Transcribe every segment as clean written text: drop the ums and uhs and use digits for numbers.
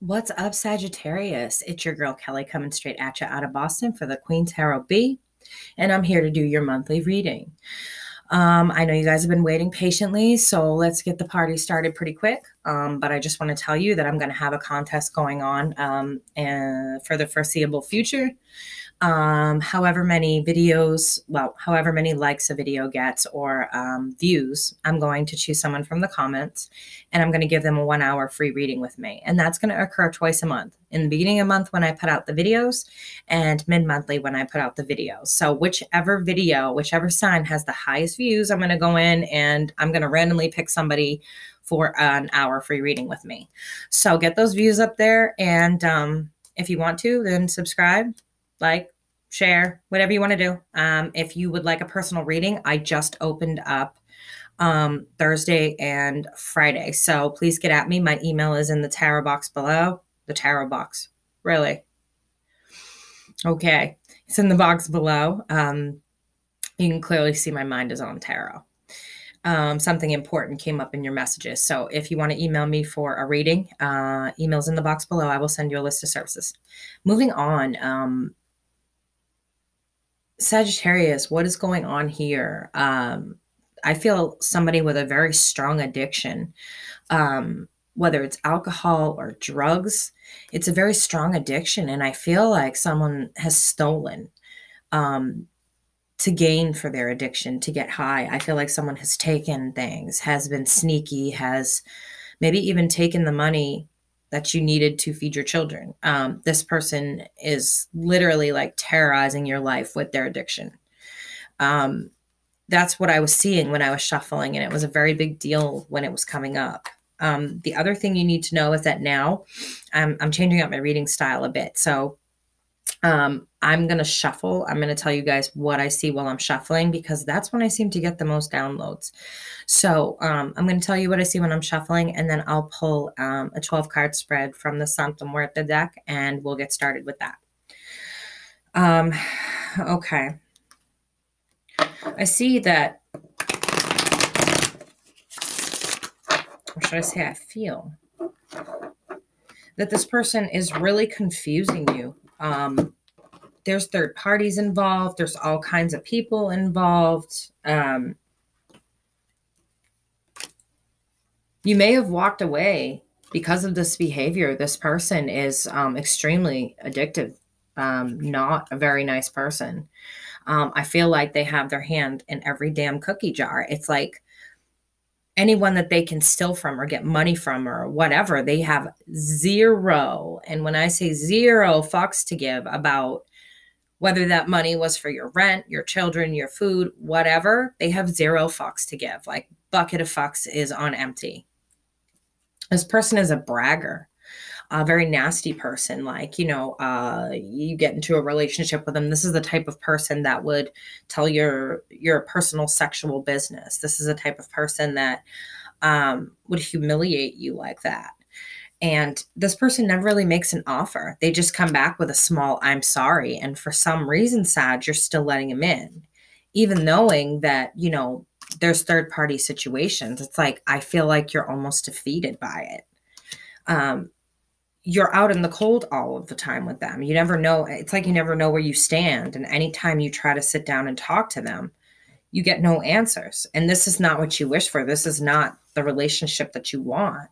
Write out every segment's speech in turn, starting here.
What's up, Sagittarius? It's your girl Kelly coming straight at you out of Boston for the Queen Tarot B, and I'm here to do your monthly reading. I know you guys have been waiting patiently, so let's get the party started pretty quick. But I just want to tell you that I'm going to have a contest going on and for the foreseeable future. However many videos, well, however many likes a video gets or views, I'm going to choose someone from the comments and I'm going to give them a 1 hour free reading with me. And that's going to occur twice a month, in the beginning of the month when I put out the videos and mid-monthly when I put out the videos. So whichever video, whichever sign has the highest views, I'm going to go in and I'm going to randomly pick somebody for an hour free reading with me. So get those views up there. And if you want to, then subscribe, like, share, whatever you want to do. If you would like a personal reading, I just opened up Thursday and Friday. So please get at me. My email is in the tarot box below. The tarot box. Really? Okay. It's in the box below. You can clearly see my mind is on tarot. Something important came up in your messages. So if you want to email me for a reading, email's in the box below. I will send you a list of services. Moving on. Sagittarius, what is going on here? I feel somebody with a very strong addiction, whether it's alcohol or drugs. It's a very strong addiction, and I feel like someone has stolen to gain for their addiction, to get high. I feel like someone has taken things, has been sneaky, has maybe even taken the money that you needed to feed your children. This person is literally like terrorizing your life with their addiction. That's what I was seeing when I was shuffling, and it was a very big deal when it was coming up. The other thing you need to know is that now I'm changing up my reading style a bit. So I'm going to shuffle. I'm going to tell you guys what I see while I'm shuffling, because that's when I seem to get the most downloads. So I'm going to tell you what I see when I'm shuffling, and then I'll pull a 12 card spread from the Santa Muerte deck, and we'll get started with that. Okay. I see that, or should I say I feel that this person is really confusing you. There's third parties involved. There's all kinds of people involved. You may have walked away because of this behavior. This person is extremely addictive, not a very nice person. I feel like they have their hand in every damn cookie jar. It's like anyone that they can steal from or get money from or whatever, they have zero. And when I say zero fucks to give about whether that money was for your rent, your children, your food, whatever, they have zero fucks to give. Like, bucket of fucks is on empty. This person is a bragger, a very nasty person. Like, you get into a relationship with them. This is the type of person that would tell your personal sexual business. This is the type of person that would humiliate you like that. And this person never really makes an offer. They just come back with a small "I'm sorry." And for some reason, Sag, you're still letting him in, even knowing that, there's third party situations. It's like, I feel like you're almost defeated by it. You're out in the cold all of the time with them. You never know. It's like you never know where you stand. And anytime you try to sit down and talk to them, you get no answers. And this is not what you wish for. This is not the relationship that you want.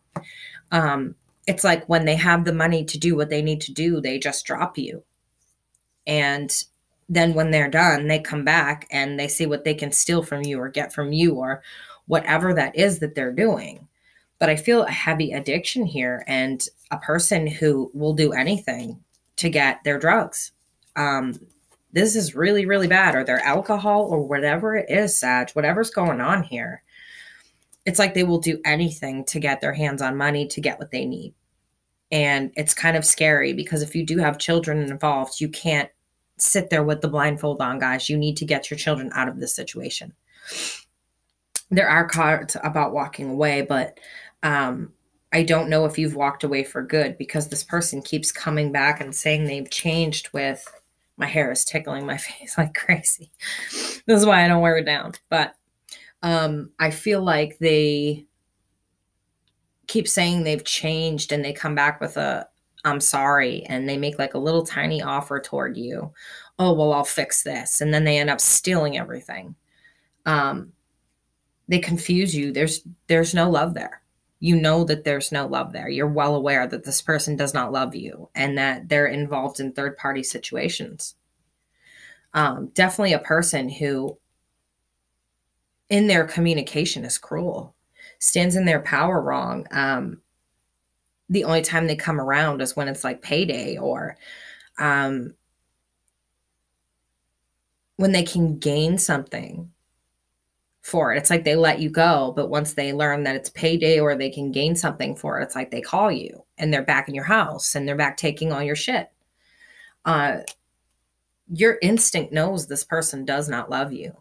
It's like when they have the money to do what they need to do, they just drop you. And then when they're done, they come back and they see what they can steal from you or get from you or whatever that is that they're doing. But I feel a heavy addiction here, and a person who will do anything to get their drugs. This is really, really bad, or their alcohol or whatever it is, Sag, whatever's going on here. It's like they will do anything to get their hands on money to get what they need. And it's kind of scary, because if you do have children involved, you can't sit there with the blindfold on, guys. You need to get your children out of this situation. There are cards about walking away, but I don't know if you've walked away for good, because this person keeps coming back and saying they've changed with, my hair is tickling my face like crazy. This is why I don't wear it down. But I feel like they keep saying they've changed and they come back with a, I'm sorry, and they make like a little tiny offer toward you. Oh, well, I'll fix this. And then they end up stealing everything. They confuse you. There's no love there. You know that there's no love there. You're well aware that this person does not love you and that they're involved in third-party situations. Definitely a person who in their communication is cruel, stands in their power wrong. The only time they come around is when it's like payday, or when they can gain something for it. It's like they let you go, but once they learn that it's payday or they can gain something for it, it's like they call you and they're back in your house and they're back taking all your shit. Your instinct knows this person does not love you.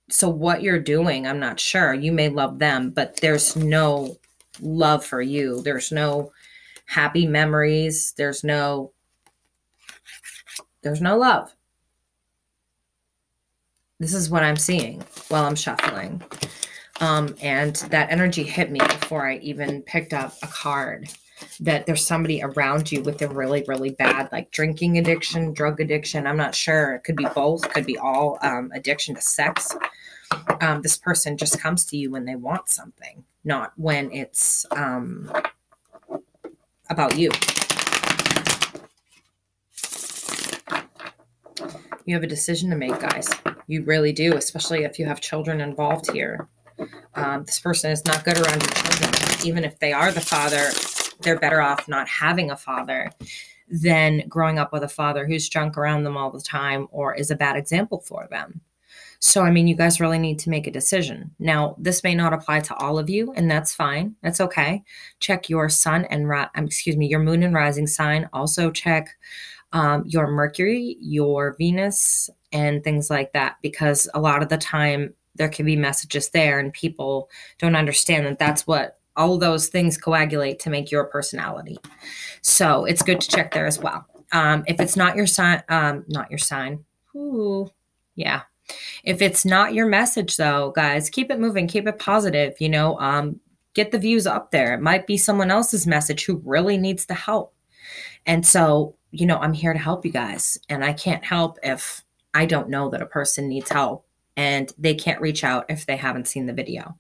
So what you're doing, I'm not sure. You may love them, but there's no love for you. There's no happy memories. There's no love. This is what I'm seeing while I'm shuffling. And that energy hit me before I even picked up a card, that there's somebody around you with a really, really bad, like drinking addiction, drug addiction. I'm not sure. It could be both, could be all, addiction to sex. This person just comes to you when they want something, not when it's about you. You have a decision to make, guys. You really do, especially if you have children involved here. This person is not good around your children. Even if they are the father, they're better off not having a father than growing up with a father who's drunk around them all the time or is a bad example for them. So, I mean, you guys really need to make a decision. Now, this may not apply to all of you, and that's fine. That's okay. Check your sun and, your moon and rising sign. Also check your Mercury, your Venus, and things like that, because a lot of the time there can be messages there and people don't understand that that's what all those things coagulate to make your personality. So it's good to check there as well. If it's not your sign, yeah. If it's not your message though, guys, keep it moving, keep it positive, get the views up there. It might be someone else's message who really needs the help. And so, I'm here to help you guys, and I can't help if I don't know that a person needs help, and they can't reach out if they haven't seen the video.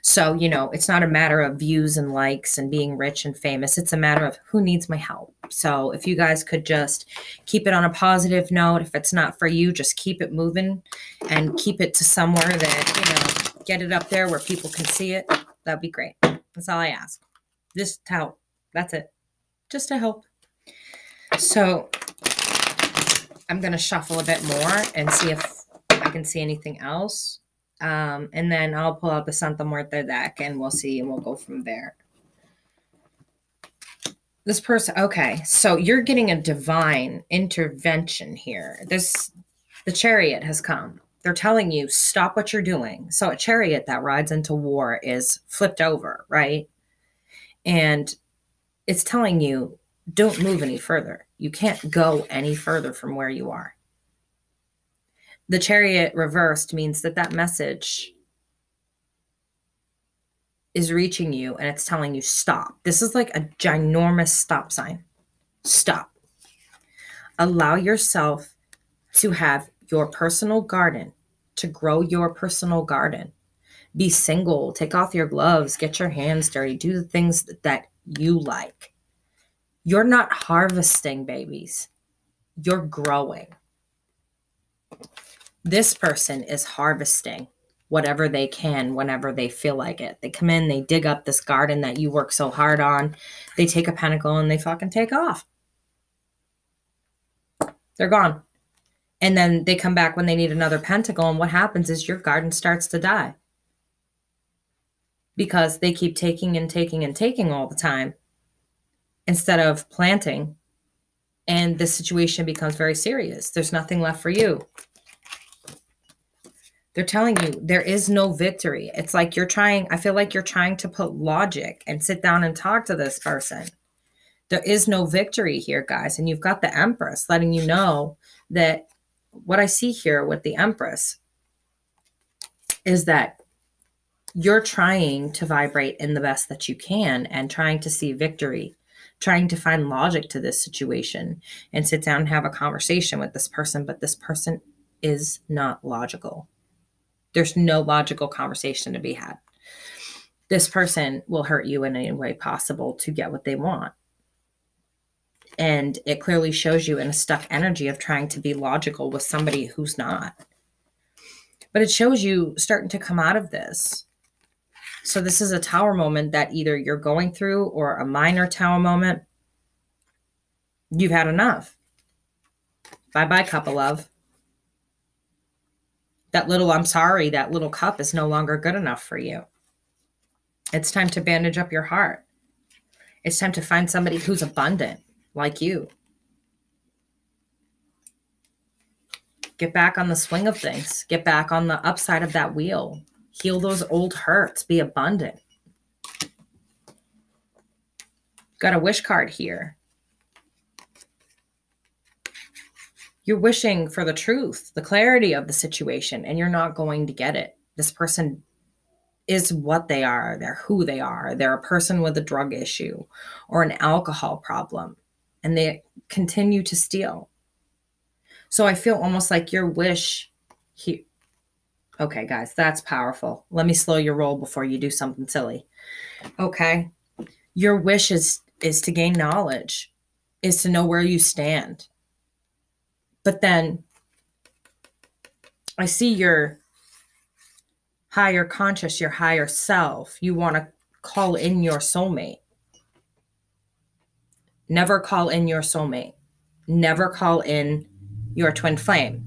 So, it's not a matter of views and likes and being rich and famous. It's a matter of who needs my help. So if you guys could just keep it on a positive note, if it's not for you, just keep it moving and keep it to somewhere that, get it up there where people can see it. That'd be great. That's all I ask. Just to help. That's it. Just to help. So I'm going to shuffle a bit more and see if I can see anything else. And then I'll pull out the Santa Muerte deck and we'll see, and we'll go from there. This person, okay, so you're getting a divine intervention here. The Chariot has come. They're telling you, stop what you're doing. So a chariot that rides into war is flipped over, right? And it's telling you, don't move any further. You can't go any further from where you are. The Chariot reversed means that message is reaching you and it's telling you stop. This is like a ginormous stop sign. Stop. Allow yourself to have your personal garden, to grow your personal garden. Be single, take off your gloves, get your hands dirty, do the things that you like. You're not harvesting babies. You're growing. This person is harvesting whatever they can whenever they feel like it. They come in, they dig up this garden that you work so hard on. They take a pentacle and they fucking take off. They're gone. And then they come back when they need another pentacle. And what happens is your garden starts to die. Because they keep taking and taking and taking all the time instead of planting. And the situation becomes very serious. There's nothing left for you. They're telling you there is no victory. It's like I feel like you're trying to put logic and sit down and talk to this person. There is no victory here, guys. And you've got the Empress letting you know that what I see here with the Empress is that You're trying to vibrate in the best that you can and trying to see victory, trying to find logic to this situation and sit down and have a conversation with this person. But this person is not logical. There's no logical conversation to be had. This person will hurt you in any way possible to get what they want. And it clearly shows you in a stuck energy of trying to be logical with somebody who's not. But it shows you starting to come out of this. So this is a tower moment that either you're going through or a minor tower moment. You've had enough. Bye-bye, cup of love. That little I'm sorry, that little cup is no longer good enough for you. It's time to bandage up your heart. It's time to find somebody who's abundant, like you. Get back on the swing of things. Get back on the upside of that wheel. Heal those old hurts. Be abundant. Got a wish card here. You're wishing for the truth, the clarity of the situation, and you're not going to get it. This person is what they are. They're who they are. They're a person with a drug issue or an alcohol problem, and they continue to steal. So I feel almost like your wish here. Okay, guys, that's powerful. Let me slow your roll before you do something silly. Okay. Your wish is to gain knowledge, is to know where you stand. But then I see your higher conscious, your higher self. You want to call in your soulmate. Never call in your soulmate. Never call in your twin flame.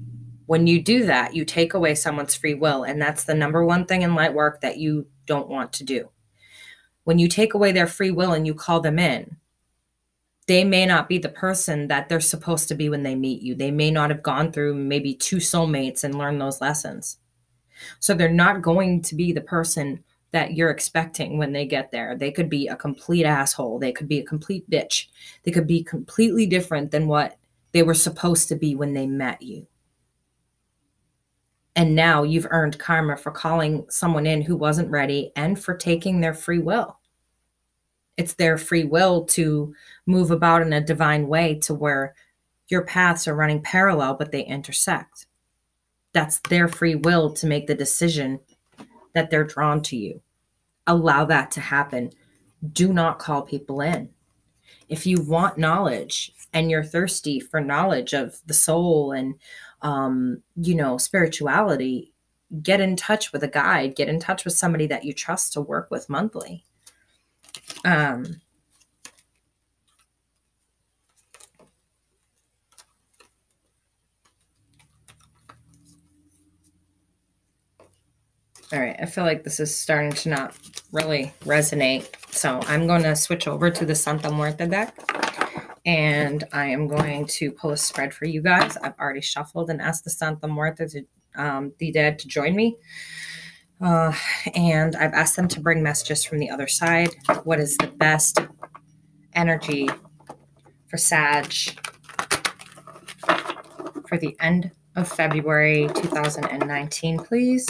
When you do that, you take away someone's free will. And that's the number one thing in light work that you don't want to do. When you take away their free will and you call them in, they may not be the person that they're supposed to be when they meet you. They may not have gone through maybe 2 soulmates and learned those lessons. So they're not going to be the person that you're expecting when they get there. They could be a complete asshole. They could be a complete bitch. They could be completely different than what they were supposed to be when they met you. And now you've earned karma for calling someone in who wasn't ready and for taking their free will. It's their free will to move about in a divine way to where your paths are running parallel, but they intersect. That's their free will to make the decision that they're drawn to you. Allow that to happen. Do not call people in. If you want knowledge and you're thirsty for knowledge of the soul and, spirituality, get in touch with a guide, get in touch with somebody that you trust to work with monthly. All right, I feel like this is starting to not really resonate. So I'm going to switch over to the Santa Muerte deck. And I am going to pull a spread for you guys. I've already shuffled and asked the Santa Muerte, the dead, to join me. And I've asked them to bring messages from the other side. What is the best energy for Sag for the end of February 2019, please?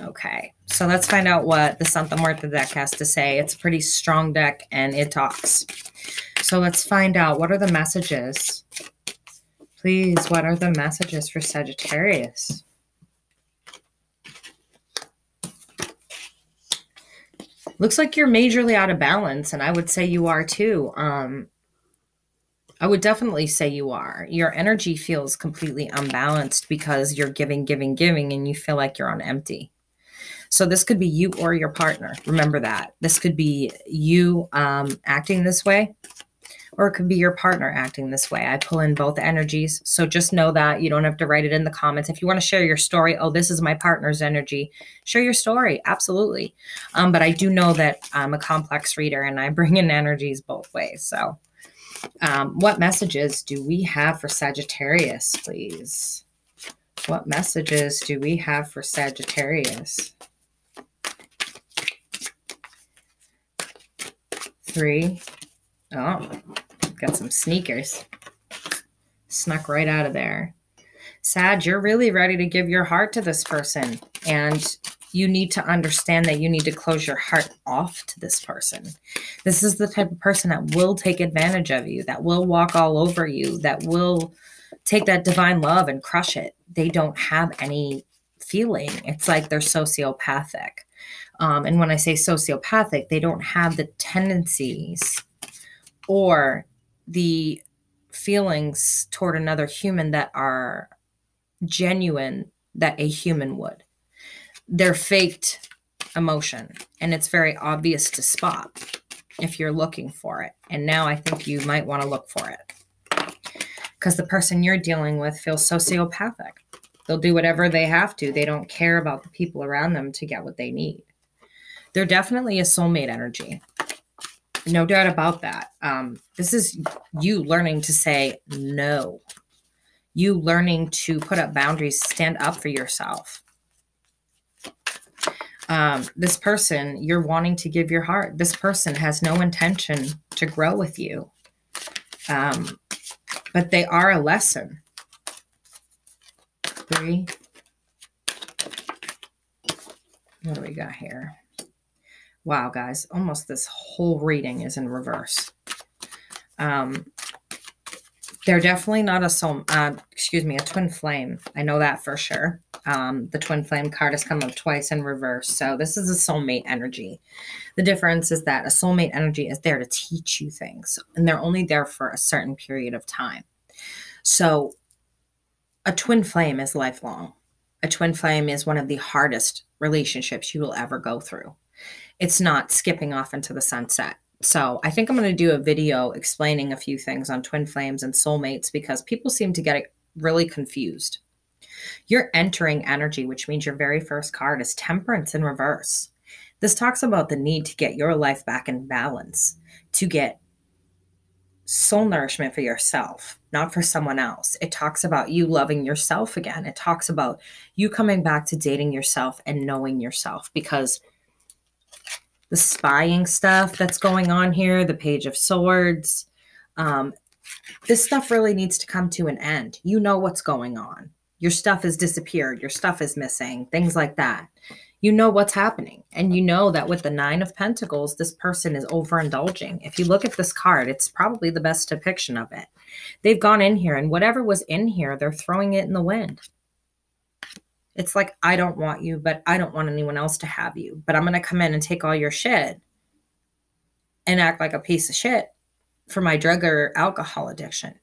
Okay, so let's find out what the Santa Muerte deck has to say. It's a pretty strong deck and it talks. So let's find out, what are the messages? Please, what are the messages for Sagittarius? Looks like you're majorly out of balance, and I would say you are too. I would definitely say you are. Your energy feels completely unbalanced because you're giving, and you feel like you're on empty. So this could be you or your partner. Remember that. This could be you acting this way, or it could be your partner acting this way. I pull in both energies. So just know that. You don't have to write it in the comments. If you want to share your story, oh, this is my partner's energy, share your story. Absolutely. But I do know that I'm a complex reader and I bring in energies both ways. So what messages do we have for Sagittarius, please? What messages do we have for Sagittarius? 3. Oh, got some sneakers. Snuck right out of there. Sag, you're really ready to give your heart to this person. And you need to understand that you need to close your heart off to this person. This is the type of person that will take advantage of you, that will walk all over you, that will take that divine love and crush it. They don't have any feeling. It's like they're sociopathic. And when I say sociopathic, they don't have the tendencies or the feelings toward another human that are genuine that a human would. They're faked emotion, and it's very obvious to spot if you're looking for it. And now I think you might want to look for it, because the person you're dealing with feels sociopathic. They'll do whatever they have to. They don't care about the people around them to get what they need. They're definitely a soulmate energy. No doubt about that. This is you learning to say no. You learning to put up boundaries, stand up for yourself. This person, you're wanting to give your heart. This person has no intention to grow with you. But they are a lesson. 3. What do we got here? Wow, guys, almost this whole reading is in reverse. They're definitely not a twin flame. I know that for sure. The twin flame card has come up twice in reverse. So this is a soulmate energy. The difference is that a soulmate energy is there to teach you things, and they're only there for a certain period of time. So a twin flame is lifelong. A twin flame is one of the hardest relationships you will ever go through. It's not skipping off into the sunset. So I think I'm going to do a video explaining a few things on twin flames and soulmates, because people seem to get it really confused. You're entering energy, which means your very first card is Temperance in reverse. This talks about the need to get your life back in balance, to get soul nourishment for yourself, not for someone else. It talks about you loving yourself again. It talks about you coming back to dating yourself and knowing yourself, because the spying stuff that's going on here, the Page of Swords, this stuff really needs to come to an end. You know what's going on. Your stuff has disappeared. Your stuff is missing, things like that. You know what's happening. And you know that with the 9 of Pentacles, this person is overindulging. If you look at this card, it's probably the best depiction of it. They've gone in here, and whatever was in here, they're throwing it in the wind. It's like, I don't want you, but I don't want anyone else to have you. But I'm going to come in and take all your shit and act like a piece of shit for my drug or alcohol addiction.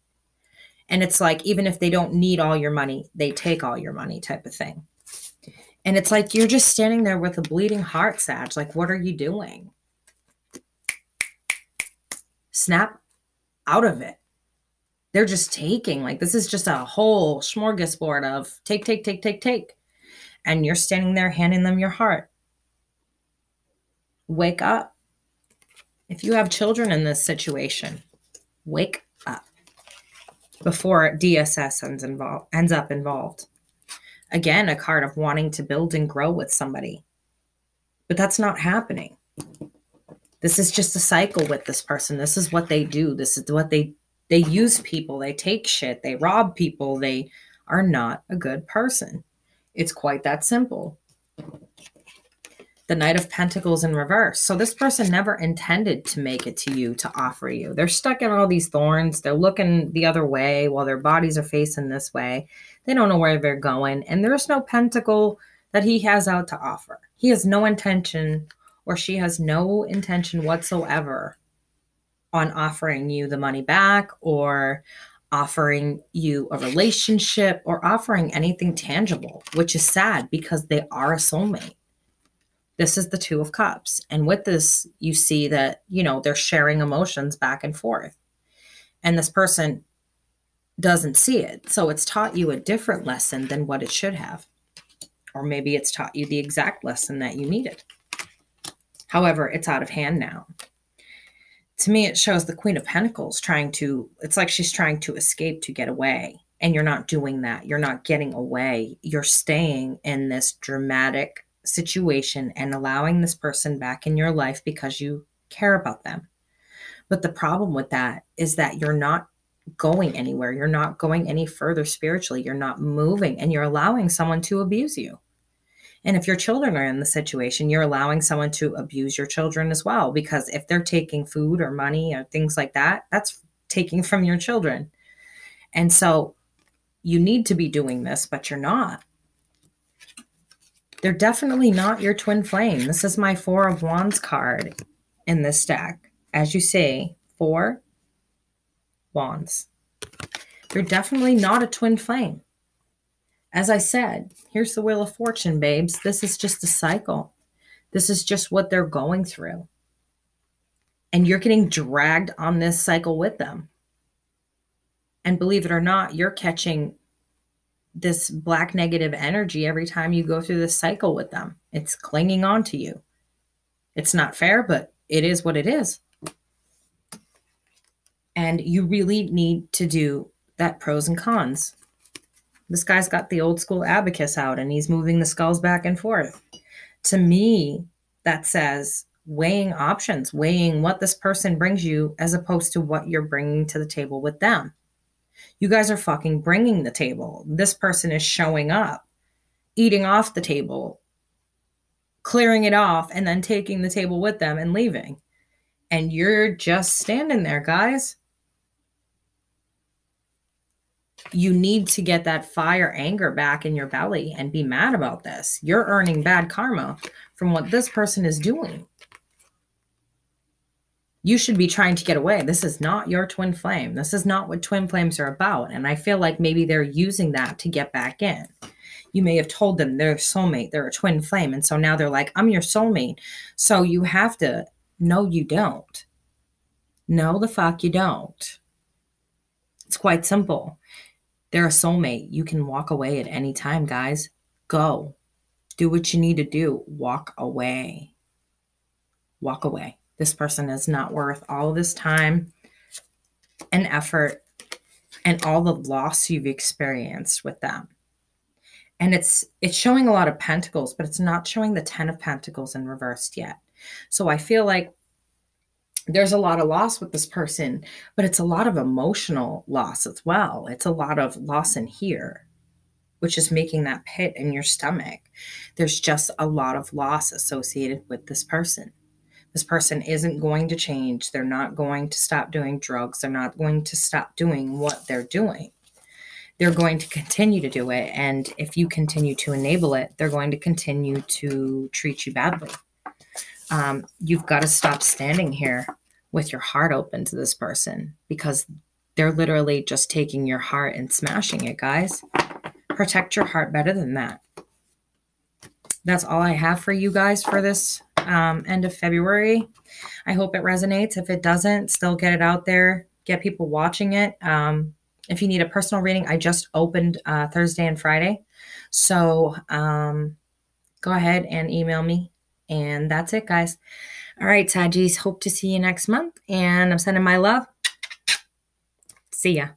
And it's like, even if they don't need all your money, they take all your money type of thing. And it's like, you're just standing there with a bleeding heart, Sag. Like, what are you doing? Snap out of it. They're just taking. Like, this is just a whole smorgasbord of take, take, take, take, take. And you're standing there handing them your heart. Wake up. If you have children in this situation, wake up before DSS ends up involved. Again, a card of wanting to build and grow with somebody. But that's not happening. This is just a cycle with this person. This is what they do. This is what they use people. They take shit. They rob people. They are not a good person. It's quite that simple. The Knight of Pentacles in reverse. So this person never intended to make it to you, to offer you. They're stuck in all these thorns. They're looking the other way while their bodies are facing this way. They don't know where they're going. And there's no pentacle that he has out to offer. He has no intention, or she has no intention whatsoever on offering you the money back, or offering you a relationship, or offering anything tangible, which is sad because they are a soulmate. This is the 2 of Cups. And with this, you see that, you know, they're sharing emotions back and forth. And this person doesn't see it. So it's taught you a different lesson than what it should have. Or maybe it's taught you the exact lesson that you needed. However, it's out of hand now. To me, it shows the Queen of Pentacles it's like she's trying to escape, to get away. And you're not doing that. You're not getting away. You're staying in this dramatic situation and allowing this person back in your life because you care about them. But the problem with that is that you're not going anywhere. You're not going any further spiritually. You're not moving, and you're allowing someone to abuse you. And if your children are in the situation, you're allowing someone to abuse your children as well, because if they're taking food or money or things like that, that's taking from your children. And so you need to be doing this, but you're not. They're definitely not your twin flame. This is my Four of Wands card in this deck. As you see, 4 Wands. They're definitely not a twin flame. As I said, here's the Wheel of Fortune, babes. This is just a cycle. This is just what they're going through. And you're getting dragged on this cycle with them. And believe it or not, you're catching this black negative energy every time you go through this cycle with them. It's clinging on to you. It's not fair, but it is what it is. And you really need to do that pros and cons. This guy's got the old school abacus out and he's moving the skulls back and forth. To me, that says weighing options, weighing what this person brings you as opposed to what you're bringing to the table with them. You guys are fucking bringing the table. This person is showing up, eating off the table, clearing it off, and then taking the table with them and leaving. And you're just standing there, guys. You need to get that fire, anger back in your belly and be mad about this. You're earning bad karma from what this person is doing. You should be trying to get away. This is not your twin flame. This is not what twin flames are about. And I feel like maybe they're using that to get back in. You may have told them they're a soulmate, they're a twin flame. And so now they're like, I'm your soulmate. So you have to, no, you don't. No, the fuck you don't. It's quite simple. They're a soulmate. You can walk away at any time, guys. Go. Do what you need to do. Walk away. Walk away. This person is not worth all this time and effort and all the loss you've experienced with them. And it's showing a lot of pentacles, but it's not showing the 10 of Pentacles in reversed yet. So I feel like there's a lot of loss with this person, but it's a lot of emotional loss as well. It's a lot of loss in here, which is making that pit in your stomach. There's just a lot of loss associated with this person. This person isn't going to change. They're not going to stop doing drugs. They're not going to stop doing what they're doing. They're going to continue to do it. And if you continue to enable it, they're going to continue to treat you badly. You've got to stop standing here with your heart open to this person because they're literally just taking your heart and smashing it, guys. Protect your heart better than that. That's all I have for you guys for this end of February. I hope it resonates. If it doesn't, still get it out there. Get people watching it. If you need a personal reading, I just opened Thursday and Friday. So go ahead and email me. And that's it, guys. All right, Saggies. Hope to see you next month. And I'm sending my love. See ya.